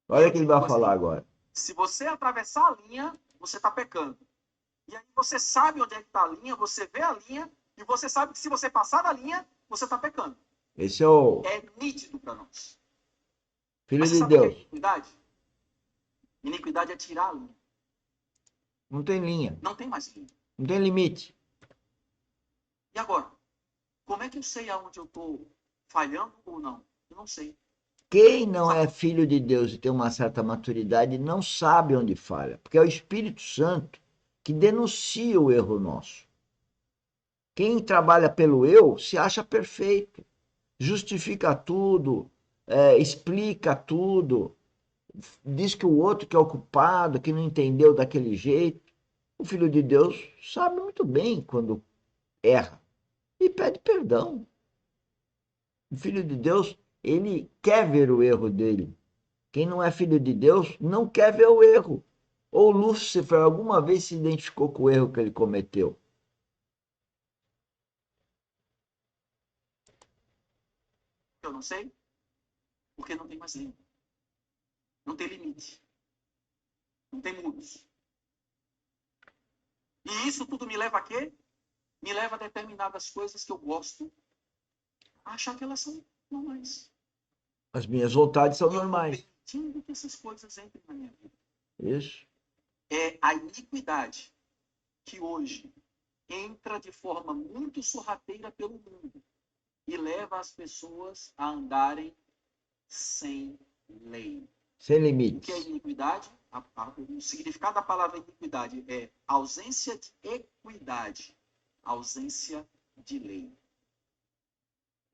Olha o que ele vai falar agora. Se você atravessar a linha, você está pecando. E aí você sabe onde é que está a linha, você vê a linha, e você sabe que se você passar da linha, você está pecando. Esse é o É nítido para nós. Filho Mas você de sabe o que é Deus. iniquidade? Iniquidade é tirar a linha. Não tem linha. Não tem mais linha. Não tem limite. E agora? Como é que eu sei aonde eu estou falhando ou não? Eu não sei. Quem não é Sabe? filho de Deus e tem uma certa maturidade não sabe onde falha, porque é o Espírito Santo que denuncia o erro nosso. Quem trabalha pelo eu se acha perfeito, justifica tudo, explica tudo, diz que o outro que é o culpado, que não entendeu daquele jeito. O filho de Deus sabe muito bem quando erra e pede perdão. O filho de Deus, ele quer ver o erro dele. Quem não é filho de Deus não quer ver o erro. Ou Lúcifer alguma vez se identificou com o erro que ele cometeu? Eu não sei. Porque não tem mais linha. Não tem limite. Não tem muros. E isso tudo me leva a quê? Me leva a determinadas coisas que eu gosto a achar que elas são normais. As minhas vontades são E eu estou normais. permitindo que essas coisas entrem na minha vida. Isso. É a iniquidade que hoje entra de forma muito sorrateira pelo mundo e leva as pessoas a andarem sem lei. Sem O que é limites. iniquidade? O significado da palavra iniquidade é ausência de equidade, ausência de lei,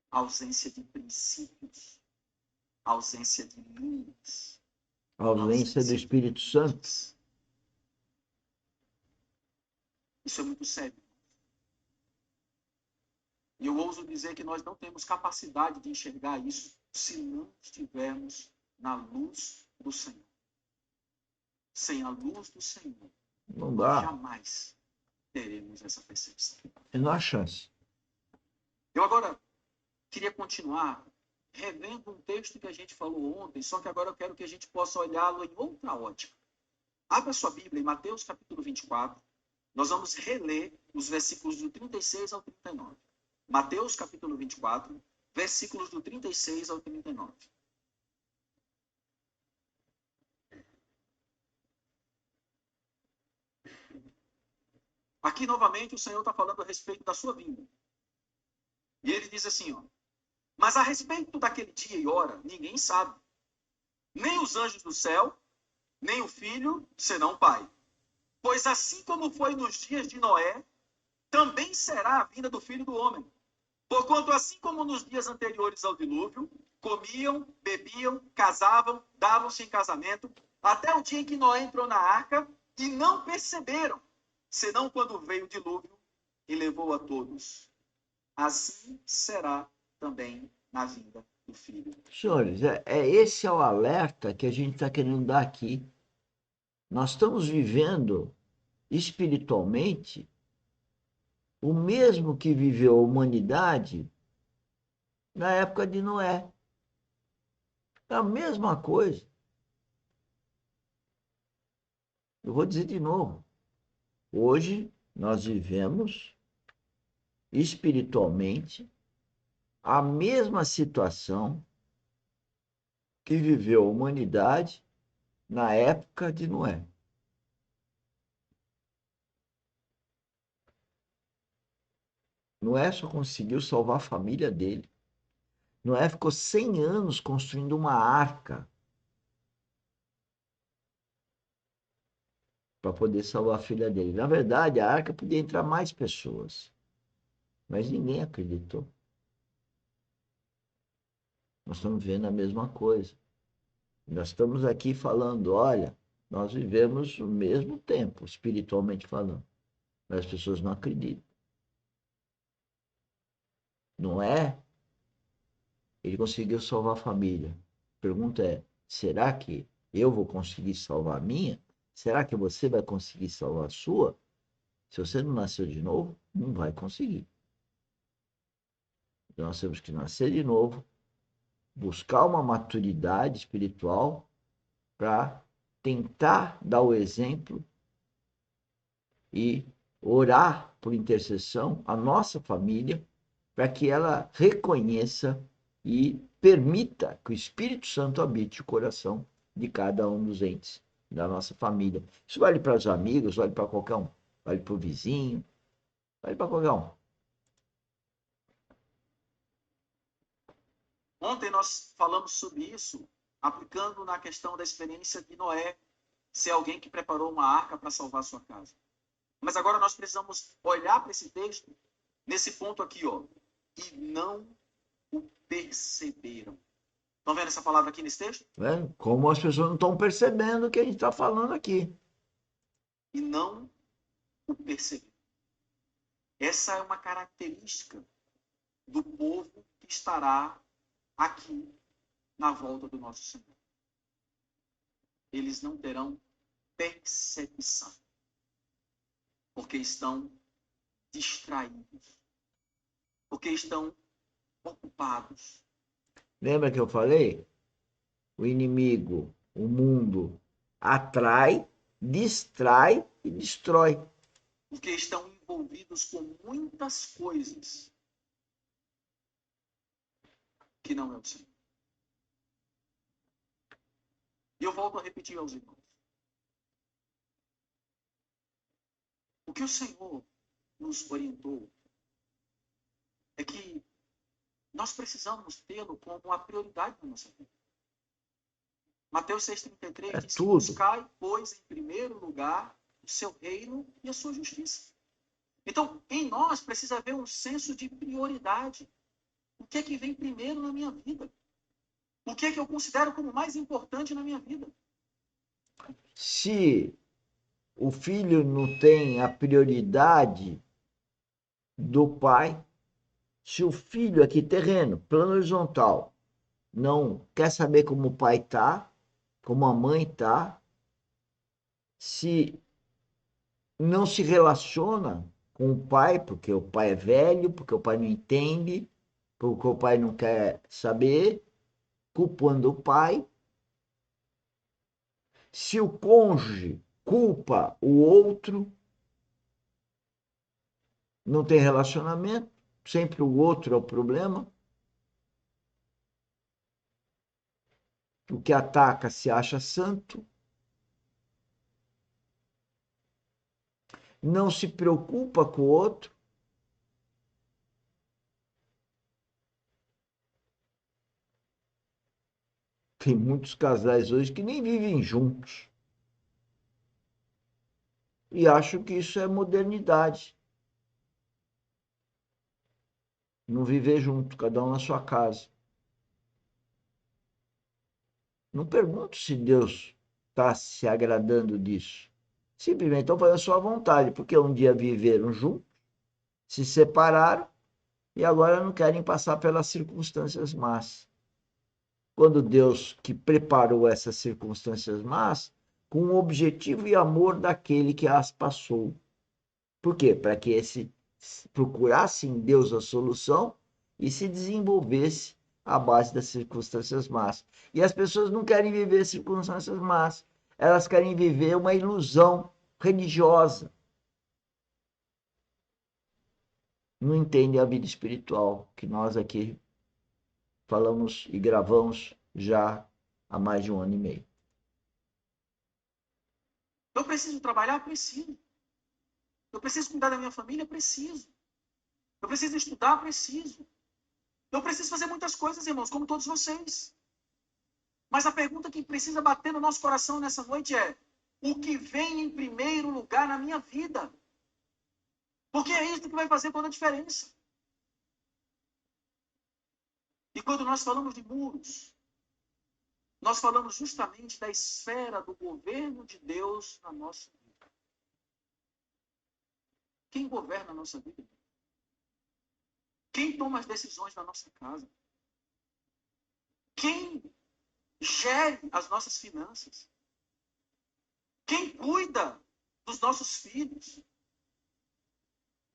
ausência de princípios, ausência de linhas, A ausência do ausência de Espírito Santo. limites. Isso é muito sério. E eu ouso dizer que nós não temos capacidade de enxergar isso se não estivermos na luz do Senhor. Sem a luz do Senhor, Não nós dá. jamais teremos essa percepção. E não há chance. Eu agora queria continuar revendo um texto que a gente falou ontem, só que agora eu quero que a gente possa olhá-lo em outra ótica. Abra sua Bíblia em Mateus capítulo 24. Nós vamos reler os versículos do 36 ao 39. Mateus capítulo 24, versículos do 36 ao 39. Aqui, novamente, o Senhor está falando a respeito da sua vinda. E ele diz assim, ó, mas a respeito daquele dia e hora, ninguém sabe. Nem os anjos do céu, nem o Filho, senão o Pai. Pois assim como foi nos dias de Noé, também será a vinda do Filho do Homem. Porquanto assim como nos dias anteriores ao dilúvio, comiam, bebiam, casavam, davam-se em casamento, até o dia em que Noé entrou na arca, e não perceberam, senão quando veio o dilúvio e levou a todos. Assim será também na vinda do Filho. Senhores, esse é o alerta que a gente está querendo dar aqui. Nós estamos vivendo espiritualmente o mesmo que viveu a humanidade na época de Noé. É a mesma coisa. Eu vou dizer de novo. Hoje nós vivemos espiritualmente a mesma situação que viveu a humanidade na época de Noé. Noé só conseguiu salvar a família dele. Noé ficou 100 anos construindo uma arca para poder salvar a filha dele. Na verdade, a arca podia entrar mais pessoas, mas ninguém acreditou. Nós estamos vendo a mesma coisa. Nós estamos aqui falando, olha, nós vivemos o mesmo tempo, espiritualmente falando, mas as pessoas não acreditam. Não é? Ele conseguiu salvar a família. A pergunta é: será que eu vou conseguir salvar a minha? Será que você vai conseguir salvar a sua? Se você não nasceu de novo, não vai conseguir. Então nós temos que nascer de novo, buscar uma maturidade espiritual para tentar dar o exemplo e orar por intercessão a nossa família, para que ela reconheça e permita que o Espírito Santo habite o coração de cada um dos entes da nossa família. Isso vale para os amigos, vale para qualquer um, vale para o vizinho, vale para qualquer um. Ontem nós falamos sobre isso, aplicando na questão da experiência de Noé, ser alguém que preparou uma arca para salvar sua casa. Mas agora nós precisamos olhar para esse texto, nesse ponto aqui, ó. E não o perceberam. Estão vendo essa palavra aqui nesse texto? Né? Como as pessoas não estão percebendo o que a gente está falando aqui. E não o perceberam. Essa é uma característica do povo que estará aqui na volta do nosso Senhor. Eles não terão percepção, porque estão distraídos, porque estão ocupados. Lembra que eu falei? O inimigo, o mundo, atrai, distrai e destrói. Porque estão envolvidos com muitas coisas que não é o Senhor. E eu volto a repetir aos irmãos. O que o Senhor nos orientou é que nós precisamos tê-lo como a prioridade da nossa vida. Mateus 6,33 diz: tudo. buscai, pois, em primeiro lugar o seu reino e a sua justiça. Então, em nós precisa haver um senso de prioridade. O que é que vem primeiro na minha vida? O que é que eu considero como mais importante na minha vida? Se o filho não tem a prioridade do pai, se o filho aqui terreno, plano horizontal, não quer saber como o pai tá, como a mãe tá, se não se relaciona com o pai, porque o pai é velho, porque o pai não entende, porque o pai não quer saber, culpando o pai. Se o cônjuge culpa o outro, não tem relacionamento, sempre o outro é o problema. O que ataca se acha santo. Não se preocupa com o outro. Tem muitos casais hoje que nem vivem juntos. E acho que isso é modernidade. Não viver junto, cada um na sua casa. Não pergunto se Deus está se agradando disso. Simplesmente estão fazendo a sua vontade, porque um dia viveram juntos, se separaram e agora não querem passar pelas circunstâncias más. Quando Deus que preparou essas circunstâncias más com o objetivo e amor daquele que as passou. Por quê? Para que esse procurasse em Deus a solução e se desenvolvesse à base das circunstâncias más. E as pessoas não querem viver circunstâncias más, elas querem viver uma ilusão religiosa. Não entendem a vida espiritual que nós aqui falamos e gravamos já há mais de 1 ano e meio. Eu preciso trabalhar? Preciso. Eu preciso cuidar da minha família? Preciso. Eu preciso estudar? Preciso. Eu preciso fazer muitas coisas, irmãos, como todos vocês. Mas a pergunta que precisa bater no nosso coração nessa noite é: o que vem em primeiro lugar na minha vida? Porque é isso que vai fazer toda a diferença. E quando nós falamos de muros, nós falamos justamente da esfera do governo de Deus na nossa vida. Quem governa a nossa vida? Quem toma as decisões na nossa casa? Quem gere as nossas finanças? Quem cuida dos nossos filhos?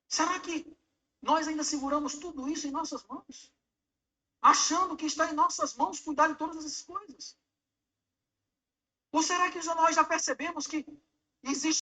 Será que nós ainda seguramos tudo isso em nossas mãos? Achando que está em nossas mãos cuidar de todas essas coisas? Ou será que nós já percebemos que existe